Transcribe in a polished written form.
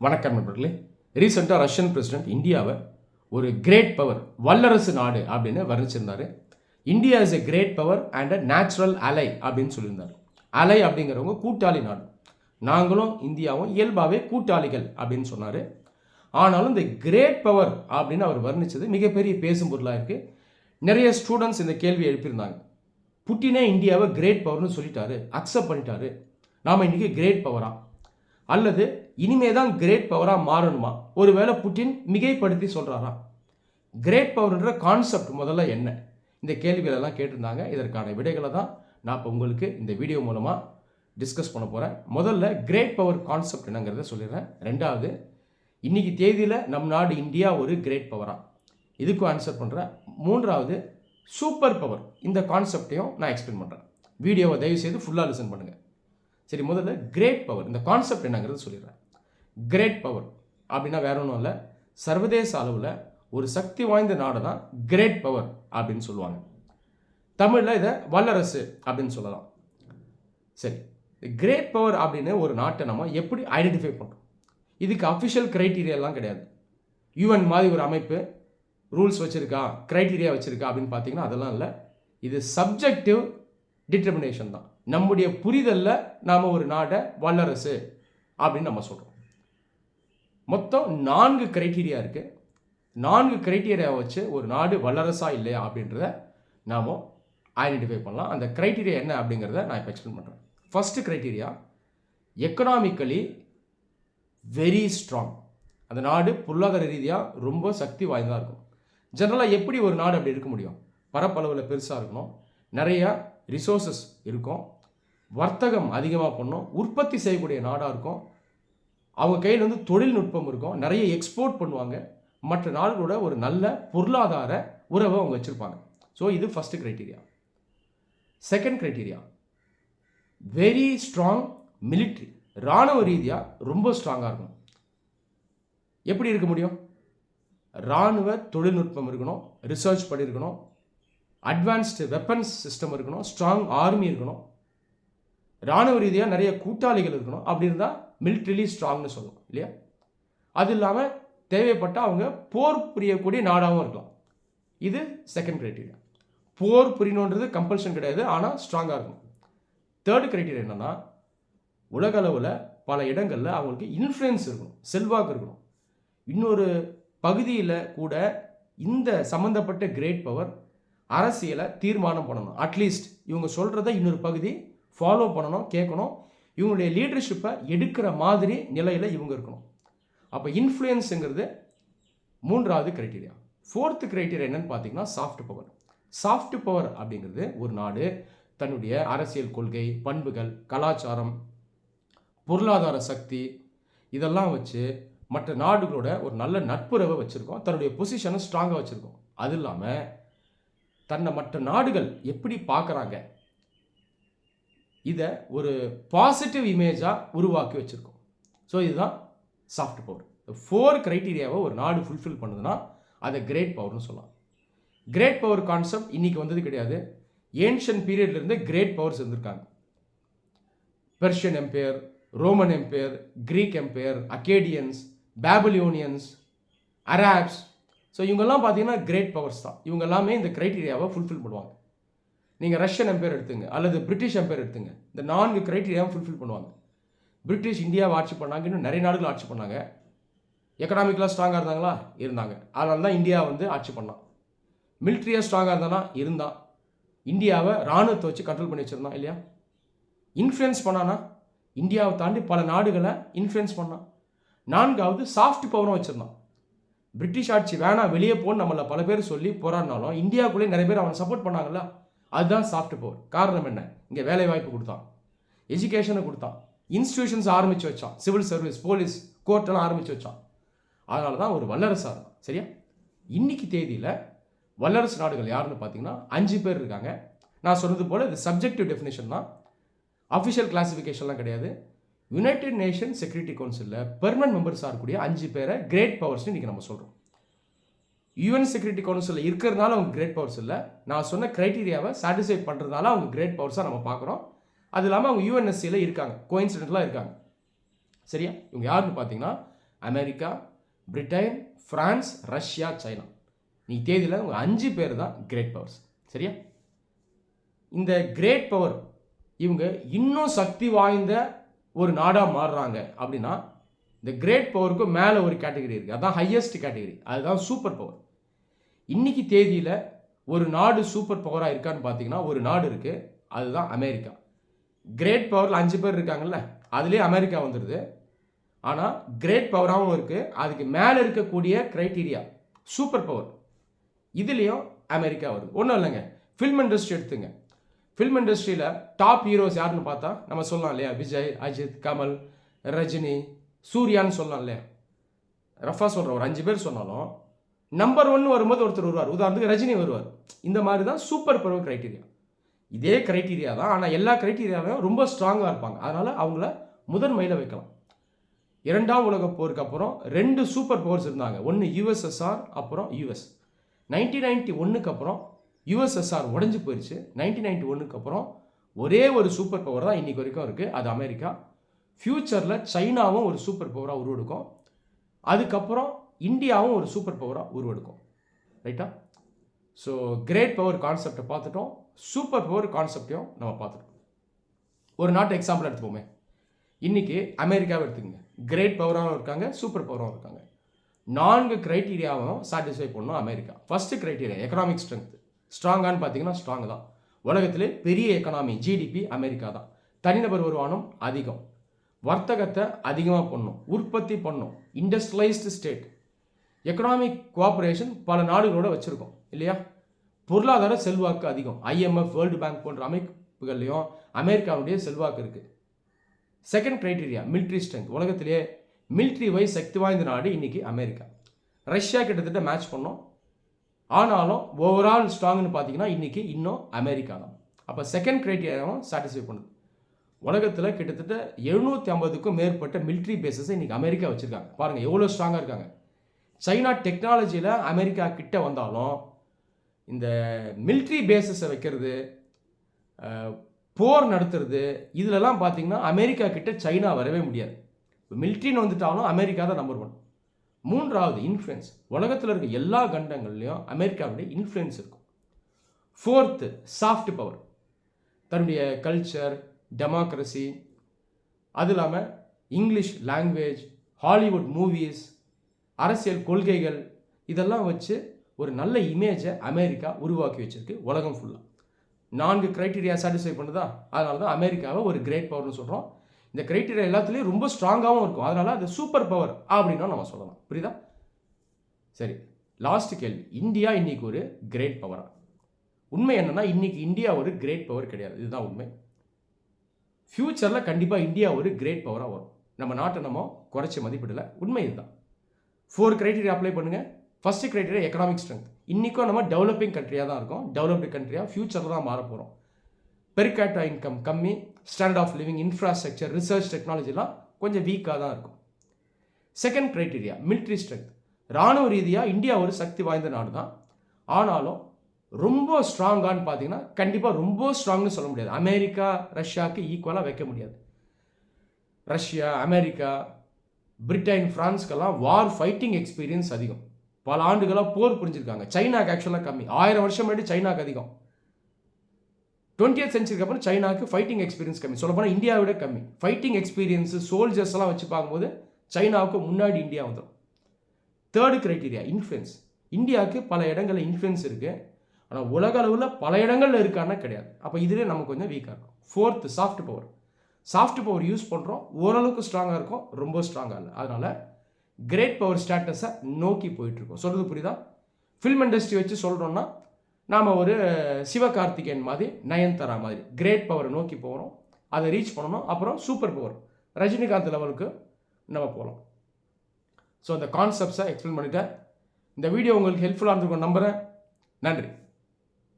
வணக்கம் நண்பர்களே. ரீசெண்டாக ரஷ்யன் பிரசிடென்ட் இந்தியாவை ஒரு கிரேட் பவர், வல்லரசு நாடு அப்படின்னு வர்ணிச்சிருந்தார். India is a great power and a natural ally அப்படின்னு சொல்லியிருந்தார். அலை அப்படிங்கிறவங்க கூட்டாளி நாடு. நாங்களும் இந்தியாவும் இயல்பாகவே கூட்டாளிகள் அப்படின்னு சொன்னார். ஆனாலும் இந்த கிரேட் பவர் அப்படின்னு அவர் வர்ணித்தது மிகப்பெரிய பேசும் பொருளாக இருக்குது. நிறைய ஸ்டூடெண்ட்ஸ் இந்த கேள்வி எழுப்பியிருந்தாங்க. புட்டினே இந்தியாவை கிரேட் பவர்னு சொல்லிட்டாரு, அக்செப்ட் பண்ணிட்டாரு, நாம் இன்றைக்கி கிரேட் பவரா அல்லது இனிமே தான் கிரேட் பவராக மாறணுமா? ஒருவேளை புட்டின் மிகைப்படுத்தி சொல்கிறாரா? கிரேட் பவர்ன்ற கான்செப்ட் முதல்ல என்ன? இந்த கேள்விகளெல்லாம் கேட்டிருந்தாங்க. இதற்கான விடைகளை தான் நான் இப்போ உங்களுக்கு இந்த வீடியோ மூலமாக டிஸ்கஸ் பண்ண போகிறேன். முதல்ல கிரேட் பவர் கான்செப்ட் என்னங்கிறத சொல்லிடுறேன். ரெண்டாவது, இன்றைக்கி தேதியில் நம் நாடு இந்தியா ஒரு கிரேட் பவரா, இதுக்கும் ஆன்சர் பண்ணுறேன். மூன்றாவது, சூப்பர் பவர், இந்த கான்செப்டையும் நான் எக்ஸ்பிளைன் பண்ணுறேன். வீடியோவை தயவுசெய்து ஃபுல்லாக லிசன் பண்ணுங்கள். சரி, முதல்ல கிரேட் பவர், இந்த கான்செப்ட் என்னங்கிறது சொல்லிடுறேன். கிரேட் பவர் அப்படின்னா வேற ஒன்றும் இல்லை, சர்வதேச அளவில் ஒரு சக்தி வாய்ந்த நாடு தான் கிரேட் பவர் அப்படின்னு சொல்லுவாங்க. தமிழில் இதை வல்லரசு அப்படின்னு சொல்லலாம். சரி, கிரேட் பவர் அப்படின்னு ஒரு நாட்டை நம்ம எப்படி ஐடென்டிஃபை பண்ணுறோம்? இதுக்கு அஃபிஷியல் க்ரைட்டீரியாலாம் கிடையாது. யூஎன் மாதிரி ஒரு அமைப்பு ரூல்ஸ் வச்சுருக்கா, க்ரைட்டீரியா வச்சுருக்கா அப்படின்னு பார்த்தீங்கன்னா அதெல்லாம் இல்லை. இது சப்ஜெக்டிவ் டிட்டர்மினேஷன் தான். நம்முடைய புரிதலில் நாம் ஒரு நாடை வல்லரசு அப்படின்னு நம்ம சொல்கிறோம். மொத்தம் 4 க்ரைட்டீரியா இருக்குது. 4 க்ரைட்டீரியாவை வச்சு ஒரு நாடு வல்லரசா இல்லையா அப்படின்றத நாம் ஐடென்டிஃபை பண்ணலாம். அந்த க்ரைட்டீரியா என்ன அப்படிங்கிறத நான் இப்போ எக்ஸ்பிளைன் பண்ணுறேன். First criteria, economically very strong. அந்த நாடு பொருளாதார ரீதியாக ரொம்ப சக்தி வாய்ந்ததாக இருக்கும். ஜென்ரலாக எப்படி ஒரு நாடு அப்படி இருக்க முடியும்? பரப்பளவில் பெருசாக இருக்கணும், நிறையா ரிசோர்ஸஸ் இருக்கும், வர்த்தகம் அதிகமாக பண்ணணும், உற்பத்தி செய்யக்கூடிய நாடாக இருக்கும், அவங்க கையில் தொழில்நுட்பம் இருக்கும், நிறைய எக்ஸ்போர்ட் பண்ணுவாங்க, மற்ற நாடுகளோட ஒரு நல்ல பொருளாதார உறவை அவங்க வச்சுருப்பாங்க. ஸோ இது first criteria. Second criteria, very strong military. இராணுவ ரீதியாக ரொம்ப ஸ்ட்ராங்காக இருக்கணும். எப்படி இருக்க முடியும்? இராணுவ தொழில்நுட்பம் இருக்கணும், ரிசர்ச் பண்ணியிருக்கணும், அட்வான்ஸ்டு வெப்பன்ஸ் சிஸ்டம் இருக்கணும், ஸ்ட்ராங் ஆர்மி இருக்கணும், இராணுவ ரீதியாக நிறைய கூட்டாளிகள் இருக்கணும். அப்படி இருந்தால் மிலிட்ரிலி ஸ்ட்ராங்னு சொல்லலாம் இல்லையா? அது இல்லாமல் தேவைப்பட்ட அவங்க போர் புரியக்கூடிய நாடாகவும் இருக்கலாம். இது செகண்ட் க்ரைட்டீரியா. போர் புரியணுன்றது கம்பல்ஷன் கிடையாது, ஆனால் ஸ்ட்ராங்காக இருக்கணும். தேர்ட் க்ரைட்டீரியா என்னென்னா, உலக அளவில் பல இடங்களில் அவங்களுக்கு இன்ஃப்ளூயன்ஸ் இருக்கணும், செல்வாக்கு இருக்கணும். இன்னொரு பகுதியில் கூட இந்த சம்மந்தப்பட்ட கிரேட் பவர் அரசியலை தீர்மானம் பண்ணணும். அட்லீஸ்ட் இவங்க சொல்கிறத இன்னொரு பகுதி ஃபாலோ பண்ணணும், கேட்கணும். இவங்களுடைய லீடர்ஷிப்பை எடுக்கிற மாதிரி நிலையில் இவங்க இருக்கணும். அப்போ இன்ஃப்ளூயன்ஸுங்கிறது மூன்றாவது க்ரைட்டீரியா. ஃபோர்த்து க்ரைட்டீரியா என்னன்னு பார்த்தீங்கன்னா சாஃப்ட் பவர். சாஃப்ட் பவர் அப்படிங்கிறது ஒரு நாடு தன்னுடைய அரசியல் கொள்கை, பண்புகள், கலாச்சாரம், பொருளாதார சக்தி இதெல்லாம் வச்சு மற்ற நாடுகளோட ஒரு நல்ல நட்புறவை வச்சுருக்கோம், தன்னுடைய பொசிஷனை ஸ்ட்ராங்காக வச்சுருக்கோம். அது இல்லாமல் தன்னை மற்ற நாடுகள் எப்படி பார்க்குறாங்க, இதை ஒரு பாசிட்டிவ் இமேஜாக உருவாக்கி வச்சுருக்கோம். ஸோ இதுதான் சாஃப்ட் பவர். 4 க்ரைட்டீரியாவை ஒரு நாடு ஃபுல்ஃபில் பண்ணுதுன்னா அதை கிரேட் பவர்னு சொல்லலாம். கிரேட் பவர் கான்செப்ட் இன்றைக்கி வந்தது கிடையாது. ஏன்ஷியன் பீரியட்லேருந்து கிரேட் பவர்ஸ் இருந்திருக்காங்க. Persian empire, Roman empire, Greek empire, Akkadians, Babylonians, Arabs. So இவங்கெல்லாம் பார்த்தீங்கன்னா கிரேட் பவர்ஸ் தான். இவங்க எல்லாமே இந்த க்ரைட்டீரியாவை ஃபுல்ஃபில் பண்ணுவாங்க. நீங்கள் ரஷ்யன் எம்பையர் எடுத்துங்க அல்லது பிரிட்டிஷ் எம்பையர் எடுத்துங்க, இந்த 4 க்ரைட்டீரியாவை ஃபுல்ஃபில் பண்ணுவாங்க. பிரிட்டிஷ் இந்தியாவை ஆட்சி பண்ணாங்க, இன்னும் நிறைய நாடுகள் ஆட்சி பண்ணாங்க. எக்கனாமிக்கலாக ஸ்ட்ராங்காக இருந்தாங்களா? இருந்தாங்க. அதனால தான் இந்தியா ஆட்சி பண்ணான். மிலிட்ரியாக ஸ்ட்ராங்காக இருந்தானா? இருந்தான். இந்தியாவை இராணுவத்தை வச்சு கண்ட்ரோல் பண்ணி வச்சுருந்தான் இல்லையா? இன்ஃப்ளூயன்ஸ் பண்ணானா? இந்தியாவை தாண்டி பல நாடுகளை இன்ஃப்ளூயன்ஸ் பண்ணான். 4வது சாஃப்ட் பவரும் வச்சுருந்தான். பிரிட்டிஷ் ஆட்சி வேணாம், வெளியே போன்னு நம்மள பல பேர் சொல்லி போராடினாலும் இந்தியாவுக்குள்ளே நிறைய பேர் அவனை சப்போர்ட் பண்ணாங்கல்ல, அதுதான் சாஃப்ட் பவர். காரணம் என்ன? இங்கே வேலை வாய்ப்பு கொடுத்தான், எஜுகேஷனை கொடுத்தான், இன்ஸ்டிடியூஷன்ஸ் ஆரம்பித்து வச்சான், சிவில் சர்வீஸ், போலீஸ், கோர்ட்டெல்லாம் ஆரம்பித்து வச்சான். அதனால தான் ஒரு வல்லரசாக இருந்தான். சரியா? இன்னைக்கு தேதியில் வல்லரசு நாடுகள் யாருன்னு பார்த்தீங்கன்னா 5 பேர் இருக்காங்க. நான் சொன்னது போல் இது சப்ஜெக்டிவ் டெஃபினேஷன் தான், அஃபிஷியல் கிளாசிஃபிகேஷன்லாம் கிடையாது. யுனைடெட் நேஷன் செக்யூரிட்டி கவுன்சிலில் பெர்மனன்ட் மெம்பர்ஸாக இருக்கக்கூடிய 5 பேரை கிரேட் பவர்ஸ்னு இன்றைக்கி நம்ம சொல்கிறோம். யூஎன் செக்யூரிட்டி கவுன்சிலில் இருக்கிறதுனால அவங்க கிரேட் பவர்ஸ் இல்லை, நான் சொன்ன க்ரைட்டீரியாவை சாட்டிஸ்ஃபை பண்ணுறதுனால அவங்க கிரேட் பவர்ஸாக நம்ம பார்க்குறோம். அது இல்லாமல் அவங்க யூஎன்எஸ்சியில் இருக்காங்க, கோயின்சிடென்ட்லாம் இருக்காங்க. சரியா? இவங்க யாருன்னு பார்த்தீங்கன்னா America, Britain, France, Russia, China. நீ தேதியில் உங்கள் 5 பேர் தான் கிரேட் பவர்ஸ். சரியா? இந்த கிரேட் பவர் இவங்க இன்னும் சக்தி வாய்ந்த ஒரு நாடாக மாறுறாங்க அப்படின்னா இந்த கிரேட் பவருக்கு மேலே ஒரு கேட்டகரி இருக்குது. அதுதான் ஹையஸ்ட் கேட்டகரி, அதுதான் சூப்பர் பவர். இன்னைக்கு தேதியில் ஒரு நாடு சூப்பர் பவராக இருக்கான்னு பார்த்தீங்கன்னா ஒரு நாடு இருக்குது, அதுதான் அமெரிக்கா. கிரேட் பவரில் 5 பேர் இருக்காங்கல்ல, அதுலேயே அமெரிக்கா வந்துடுது. ஆனால் கிரேட் பவராகவும் இருக்குது, அதுக்கு மேலே இருக்கக்கூடிய க்ரைட்டீரியா சூப்பர் பவர், இதுலேயும் அமெரிக்கா வருது. ஒன்றும் இல்லைங்க, ஃபில்ம் இண்டஸ்ட்ரி எடுத்துங்க. ஃபில்ம் இண்டஸ்ட்ரியில் டாப் ஹீரோஸ் யாருன்னு பார்த்தா நம்ம சொல்லலாம் இல்லையா, விஜய், அஜித், கமல், ரஜினி, சூர்யான்னு சொல்லலாம் இல்லையா. ரஃபா சொல்கிற ஒரு 5 பேர் சொன்னாலும் நம்பர் 1 வரும்போது ஒருத்தர் வருவார். உதாரணத்துக்கு ரஜினி வருவார். இந்த மாதிரி தான் சூப்பர் பவர் க்ரைட்டீரியா. இதே க்ரைட்டீரியா தான், ஆனால் எல்லா க்ரைட்டீரியாவையும் ரொம்ப ஸ்ட்ராங்காக இருப்பாங்க. அதனால் அவங்கள முதன்மையில் வைக்கலாம். 2ஆம் உலகப் போருக்கு அப்புறம் 2 சூப்பர் பவர்ஸ் இருந்தாங்க. ஒன்று யுஎஸ்எஸ்ஆர், அப்புறம் யுஎஸ். 1991க்கு அப்புறம் யுஎஸ்எஸ்ஆர் உடஞ்சி போயிடுச்சு. 1991க்கு அப்புறம் ஒரே ஒரு சூப்பர் பவர் தான் இன்றைக்கி வரைக்கும் இருக்குது, அது அமெரிக்கா. ஃப்யூச்சரில் சைனாவும் ஒரு சூப்பர் பவராக உருவெடுக்கும். அதுக்கப்புறம் இந்தியாவும் ஒரு சூப்பர் பவராக உருவெடுக்கும். ரைட்டா? ஸோ கிரேட் பவர் கான்செப்டை பார்த்துட்டோம், சூப்பர் பவர் கான்செப்டையும் நம்ம பார்த்துட்டோம். ஒரு நாட்டு எக்ஸாம்பிள் எடுத்துப்போமே. இன்றைக்கி அமெரிக்காவை எடுத்துக்கங்க. கிரேட் பவராகவும் இருக்காங்க, சூப்பர் பவராகவும் இருக்காங்க. 4 க்ரைட்டீரியாவும் சாட்டிஸ்ஃபை பண்ணணும் America. First criteria economic strength. ஸ்ட்ராங்கான்னு பார்த்தீங்கன்னா ஸ்ட்ராங் தான். உலகத்திலே பெரிய எக்கனாமி ஜிடிபி அமெரிக்கா தான். தனிநபர் வருமானம் அதிகம், வர்த்தகத்தை அதிகமாக பண்ணும், உற்பத்தி பண்ணும், இண்டஸ்ட்ரியலைஸ்டு ஸ்டேட், எக்கனாமிக் கோஆப்ரேஷன் பல நாடுகளோட வச்சுருக்கோம் இல்லையா. பொருளாதார செல்வாக்கு அதிகம். IMF, வேர்ல்டு பேங்க் போன்ற அமைப்புகள்லையும் அமெரிக்காவுடைய செல்வாக்கு இருக்குது. Second criteria military strength. உலகத்திலேயே மிலிட்ரி வைஸ் சக்தி வாய்ந்த நாடு இன்றைக்கி அமெரிக்கா. ரஷ்யா கிட்டத்தட்ட மேட்ச் பண்ணோம், ஆனாலும் ஓவரால் ஸ்ட்ராங்னு பார்த்தீங்கன்னா இன்றைக்கி இன்னும் அமெரிக்கா தான். அப்போ செகண்ட் க்ரைட்டீரியாவும் சாட்டிஸ்ஃபை பண்ணுது. உலகத்தில் கிட்டத்தட்ட 750க்கும் மேற்பட்ட மிலிட்ரி பேஸஸை இன்றைக்கி அமெரிக்கா வச்சுருக்காங்க. பாருங்கள் எவ்வளோ ஸ்ட்ராங்காக இருக்காங்க. சைனா டெக்னாலஜியில் அமெரிக்கா கிட்ட வந்தாலும் இந்த மிலிட்ரி பேஸஸை வைக்கிறது, போர் நடத்துறது, இதிலெல்லாம் பார்த்தீங்கன்னா அமெரிக்கா கிட்ட சைனா வரவே முடியாது. மிலிட்ரின்னு வந்துட்டாலும் அமெரிக்கா தான் நம்பர் 1. 3வது இன்ஃப்ளூயன்ஸ். உலகத்தில் இருக்க எல்லா கண்டங்கள்லையும் அமெரிக்காவுடைய இன்ஃப்ளூயன்ஸ் இருக்கும். 4th soft power. தன்னுடைய கல்ச்சர், டெமோக்ரஸி, அது இல்லாமல் இங்கிலீஷ் லாங்குவேஜ், ஹாலிவுட் மூவிஸ், அரசியல் கொள்கைகள், இதெல்லாம் வச்சு ஒரு நல்ல இமேஜை அமெரிக்கா உருவாக்கி வச்சிருக்கு உலகம் ஃபுல்லாக. 4 க்ரைட்டீரியா சாட்டிஸ்ஃபை பண்ணுதா, அதனால தான் அமெரிக்காவை ஒரு கிரேட் பவர்னு சொல்கிறோம். இந்த க்ரைட்டீரியா எல்லாத்துலேயும் ரொம்ப ஸ்ட்ராங்காகவும் இருக்கும், அதனால அது சூப்பர் பவர் அப்படின்னா நம்ம சொல்லலாம். புரியுதா? சரி, லாஸ்ட் கேள்வி. இந்தியா இன்னைக்கு ஒரு கிரேட் பவரா? உண்மை என்னன்னா இன்னைக்கு இந்தியா ஒரு கிரேட் பவர் கிடையாது, இதுதான் உண்மை. ஃப்யூச்சரில் கண்டிப்பாக இந்தியா ஒரு கிரேட் பவராக வரும். நம்ம நாட்டை நம்ம குறைச்சி மதிப்பிடலை, உண்மை இதுதான். 4 க்ரைட்டீரியா அப்ளை பண்ணுங்கள். First criteria economic strength. இன்றைக்கும் நம்ம டெவலப்பிங் கண்ட்ரியாக தான் இருக்கோம், டெவலப்டு கண்ட்ரியாக ஃப்யூச்சரில் தான் மாற போகிறோம். பெர் கேபிட்டா இன்கம் கம்மி, standard of living, infrastructure, research, டெக்னாலஜிலாம் கொஞ்சம் வீக்காக தான் இருக்கும். Second criteria military strength. இராணுவ ரீதியாக இந்தியா ஒரு சக்தி வாய்ந்த நாடு தான், ஆனாலும் ரொம்ப ஸ்ட்ராங்கான்னு பார்த்தீங்கன்னா கண்டிப்பாக ரொம்ப ஸ்ட்ராங்னு சொல்ல முடியாது. அமெரிக்கா ரஷ்யாவுக்கு ஈக்குவலாக வைக்க முடியாது. ரஷ்யா, அமெரிக்கா, பிரிட்டன், ஃப்ரான்ஸ்க்கெல்லாம் வார் ஃபைட்டிங் எக்ஸ்பீரியன்ஸ் அதிகம். பல ஆண்டுகளாக போர் புரிஞ்சிருக்காங்க. சைனாக்கு ஆக்சுவலாக கம்மி. 1000 வருஷம் முன்னாடி சைனாக்கு அதிகம். 20th சென்ச்சுரிக்கு அப்புறம் சைனாக்கு ஃபைட்டிங் எக்ஸ்பீரியன்ஸ் கம்மி. சொல்லப்போனால் இந்தியாவை விட கம்மி. ஃபைட்டிங் எக்ஸ்பீரியன்ஸு, சோல்ஜர்ஸ் எல்லாம் வச்சு பார்க்கும்போது சைனாவுக்கு முன்னாடி இந்தியா வந்துடும். Third criteria influence. இந்தியாவுக்கு பல இடங்களில் இன்ஃப்ளூயன்ஸ் இருக்குது, ஆனால் உலக அளவில் பல இடங்களில் இருக்கான்னா கிடையாது. அப்போ இதுலேயே நம்ம கொஞ்சம் வீக்காக இருக்கும். 4th soft power. Soft power use பண்ணுறோம், ஓரளவுக்கு ஸ்ட்ராங்காக இருக்கும், ரொம்ப ஸ்ட்ராங்காக இல்லை. அதனால் கிரேட் பவர் ஸ்டேட்டஸை நோக்கி போயிட்டுருக்கோம். சொல்கிறது புரியுதா? ஃபில்ம் இண்டஸ்ட்ரி வச்சு சொல்கிறோன்னா நாம் ஒரு சிவகார்த்திகேயன் மாதிரி, நயன்தாரா மாதிரி கிரேட் பவரை நோக்கி போகிறோம், அதை ரீச் பண்ணணும். அப்புறம் சூப்பர் பவர் ரஜினிகாந்த் லெவலுக்கு நம்ம போகலாம். ஸோ அந்த கான்செப்ட்ஸை எக்ஸ்பிளைன் பண்ணிட்டேன். இந்த வீடியோ உங்களுக்கு ஹெல்ப்ஃபுல்லாக இருந்திருக்கும் நம்புகிறேன். நன்றி.